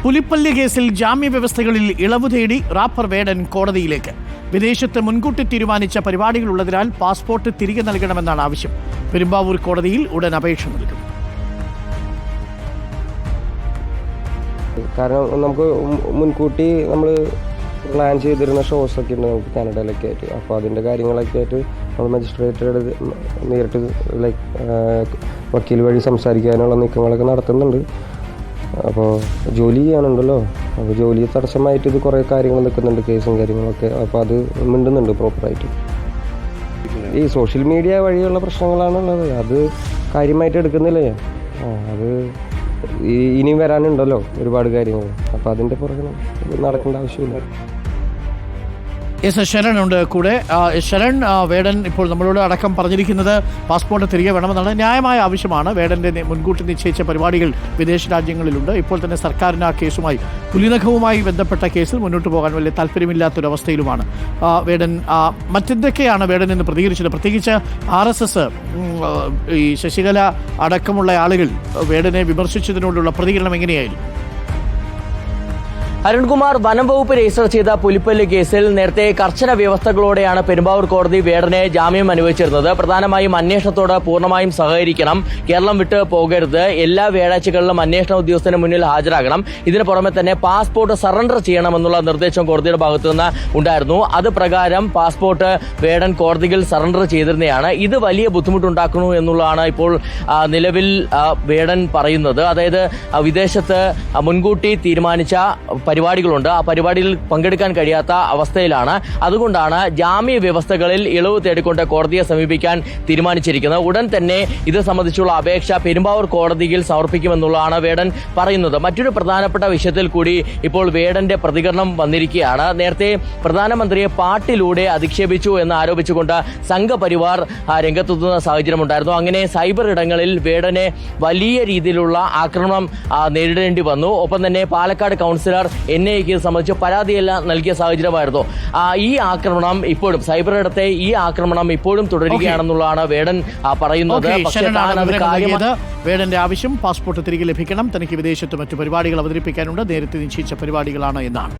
പുലിപ്പല്ലി കേസിൽ ജാമ്യവ്യവസ്ഥകളിൽ ഇളവ് തേടി റാപ്പർ വേടൻ കോടതിയിലേക്ക്. വിദേശത്ത് മുൻകൂട്ടി തീരുമാനിച്ച പരിപാടികളുള്ളതിനാൽ പാസ്പോർട്ട് തിരികെ നൽകണമെന്നാണ് ആവശ്യം. പെരുമ്പാവൂർ കോടതിയിൽ ഉടൻ അപേക്ഷ നൽകും. കാരണം നമുക്ക് മുൻകൂട്ടി നമ്മൾ പ്ലാൻ ചെയ്തിരുന്ന ഷോസൊക്കെ ഉണ്ട് നമുക്ക് കാനഡയിലൊക്കെ ആയിട്ട്. അപ്പോൾ അതിൻ്റെ കാര്യങ്ങളൊക്കെ ആയിട്ട് നമ്മൾ മജിസ്ട്രേറ്റോട് നേരിട്ട് വക്കീൽ വഴി സംസാരിക്കാനുള്ള നീക്കങ്ങളൊക്കെ നടത്തുന്നുണ്ട്. അപ്പോൾ ജോലി ചെയ്യാനുണ്ടല്ലോ, അപ്പോൾ ജോലി തടസ്സമായിട്ട് ഇത് കുറേ കാര്യങ്ങൾ നിൽക്കുന്നുണ്ട്, കേസും കാര്യങ്ങളൊക്കെ. അപ്പോൾ അത് മിണ്ടുന്നുണ്ട് പ്രോപ്പറായിട്ട്. ഈ സോഷ്യൽ മീഡിയ വഴിയുള്ള പ്രശ്നങ്ങളാണുള്ളത്, അത് കാര്യമായിട്ട് എടുക്കുന്നില്ലേ. അത് ഇനിയും വരാനുണ്ടല്ലോ ഒരുപാട് കാര്യങ്ങൾ. അപ്പോൾ അതിൻ്റെ പുറകെ നടക്കേണ്ട ആവശ്യമില്ല. ശരൺ ഉണ്ട് കൂടെ. ശരൺ, വേടൻ ഇപ്പോൾ നമ്മളോട് അടക്കം പറഞ്ഞിരിക്കുന്നത് പാസ്പോർട്ട് തിരികെ വേണമെന്നാണ്. ന്യായമായ ആവശ്യമാണ്. വേടൻ്റെ മുൻകൂട്ടി നിശ്ചയിച്ച പരിപാടികൾ വിദേശ രാജ്യങ്ങളിലുണ്ട്. ഇപ്പോൾ തന്നെ സർക്കാരിന് ആ കേസുമായി, പുലിനഖവുമായി ബന്ധപ്പെട്ട കേസിൽ മുന്നോട്ട് പോകാൻ വലിയ താല്പര്യമില്ലാത്തൊരവസ്ഥയിലുമാണ് വേടൻ. മറ്റെന്തൊക്കെയാണ് വേടൻ എന്ന് പ്രതികരിച്ചത്? പ്രത്യേകിച്ച് RSS, ഈ ശശികല അടക്കമുള്ള ആളുകൾ വേടനെ വിമർശിച്ചതിനോടുള്ള പ്രതികരണം എങ്ങനെയായിരുന്നു? അരുൺകുമാർ, വനം വകുപ്പ് രജിസ്റ്റർ ചെയ്ത പുലിപ്പല്ലി കേസിൽ നേരത്തെ കർശന വ്യവസ്ഥകളോടെയാണ് പെരുമ്പാവൂർ കോടതി വേടനെ ജാമ്യം അനുവദിച്ചിരുന്നത്. പ്രധാനമായും അന്വേഷണത്തോട് പൂർണ്ണമായും സഹകരിക്കണം, കേരളം വിട്ട് പോകരുത്, എല്ലാ വ്യാഴാഴ്ചകളിലും അന്വേഷണ ഉദ്യോഗസ്ഥന് മുന്നിൽ ഹാജരാകണം, ഇതിന് പുറമെ തന്നെ പാസ്പോർട്ട് സറണ്ടർ ചെയ്യണമെന്നുള്ള നിർദ്ദേശം കോടതിയുടെ ഭാഗത്തു നിന്ന് ഉണ്ടായിരുന്നു. അത് പ്രകാരം പാസ്പോർട്ട് വേടൻ കോടതിയിൽ സറണ്ടർ ചെയ്തിരുന്നതാണ്. ഇത് വലിയ ബുദ്ധിമുട്ടുണ്ടാക്കുന്നു എന്നുള്ളതാണ് ഇപ്പോൾ നിലവിൽ വേടൻ പറയുന്നത്. അതായത് വിദേശത്ത് മുൻകൂട്ടി തീരുമാനിച്ച പരിപാടികളുണ്ട്, ആ പരിപാടിയിൽ പങ്കെടുക്കാൻ കഴിയാത്ത അവസ്ഥയിലാണ്. അതുകൊണ്ടാണ് ജാമ്യ വ്യവസ്ഥകളിൽ ഇളവ് തേടിക്കൊണ്ട് കോടതിയെ സമീപിക്കാൻ തീരുമാനിച്ചിരിക്കുന്നത്. ഉടൻ തന്നെ ഇത് സംബന്ധിച്ചുള്ള അപേക്ഷ പെരുമ്പാവൂർ കോടതിയിൽ സമർപ്പിക്കുമെന്നുള്ളതാണ് വേടൻ പറയുന്നത്. മറ്റൊരു പ്രധാനപ്പെട്ട വിഷയത്തിൽ കൂടി ഇപ്പോൾ വേടന്റെ പ്രതികരണം വന്നിരിക്കുകയാണ്. നേരത്തെ പ്രധാനമന്ത്രിയെ പാട്ടിലൂടെ അധിക്ഷേപിച്ചു എന്ന് ആരോപിച്ചുകൊണ്ട് സംഘപരിവാർ രംഗത്തെത്തുന്ന സാഹചര്യമുണ്ടായിരുന്നു. അങ്ങനെ സൈബർ ഇടങ്ങളിൽ വേടനെ വലിയ രീതിയിലുള്ള ആക്രമണം നേരിടേണ്ടി വന്നു. ഒപ്പം തന്നെ പാലക്കാട് കൗൺസിലർ NIAക്ക് സംബന്ധിച്ച് പരാതിയെല്ലാം നൽകിയ സാഹചര്യമായിരുന്നു. ഈ ആക്രമണം ഇപ്പോഴും, സൈബർ ഇടത്തെ ഈ ആക്രമണം ഇപ്പോഴും തുടരുകയാണെന്നുള്ളതാണ് വേടൻ പറയുന്നത്. വേടന്റെ ആവശ്യം പാസ്പോർട്ട് തിരികെ ലഭിക്കണം, തനിക്ക് വിദേശത്ത് മറ്റു പരിപാടികൾ അവതരിപ്പിക്കാനുണ്ട്, നേരത്തെ നിശ്ചയിച്ച പരിപാടികളാണ് എന്നാണ്.